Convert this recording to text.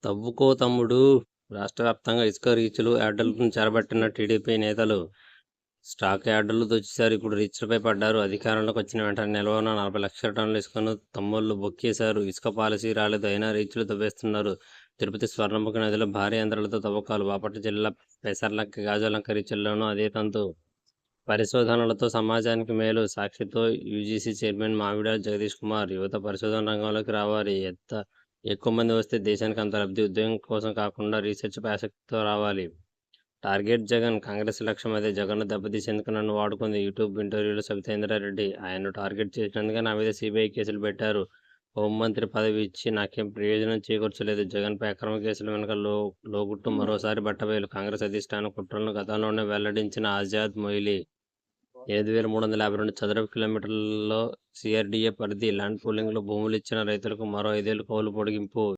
తవ్వుకో తమ్ముడు. రాష్ట్ర వ్యాప్తంగా ఇసుక రీచ్లు, యార్డులను చేరబట్టిన టీడీపీ నేతలు స్టాక్ యార్డులు దోచేశారు. ఇప్పుడు రీచ్లపై పడ్డారు. అధికారంలోకి వచ్చిన వెంటనే నిల్వ ఉన్న 40 లక్షల టన్నుల ఇసుకను తమ్ముళ్లు బొక్కేశారు. ఇసుక పాలసీ రాలేదు, అయినా రీచ్లు తవ్వేస్తున్నారు. తిరుపతి స్వర్ణముఖి నదిలో భారీ యంత్రాలతో తవ్వకాలు. బాపట్ల జిల్లా పెసర్లంక, గాజులంక రీచ్ల్లోనూ అదే తంతు. పరిశోధనలతో సమాజానికి మేలు. సాక్షితో యూజీసీ చైర్మన్ మావిడాల జగదీష్ కుమార్. యువత పరిశోధన రంగంలోకి రావాలి. ఎక్కువ మంది వస్తే దేశానికి అంత లబ్ధి. ఉద్యోగం కోసం కాకుండా రీసెర్చ్పై ఆసక్తితో రావాలి. టార్గెట్ జగన్. కాంగ్రెస్ లక్ష్యం అదే. జగన్ను దెబ్బతీసేందుకు నన్ను వాడుకుంది. యూట్యూబ్ ఇంటర్వ్యూలో సబితేంద్రారెడ్డి. ఆయన్ను టార్గెట్ చేసినందుకే నా మీద సీబీఐ కేసులు పెట్టారు. హోంమంత్రి పదవి ఇచ్చి నాకేం ప్రయోజనం చేకూర్చలేదు. జగన్పై అక్రమ కేసుల వెనుక లోగుట్టు మరోసారి బట్టబయలు. కాంగ్రెస్ అధిష్టానం కుట్రలను గతంలోనే వెల్లడించిన ఆజాద్ మొయిలీ. 8,352 చదరపు కిలోమీటర్లలో సీఆర్డీఏ పరిధి. ల్యాండ్ పూలింగ్లో భూములు ఇచ్చిన రైతులకు మరో 5 ఏళ్లు కౌలు పొడిగింపు.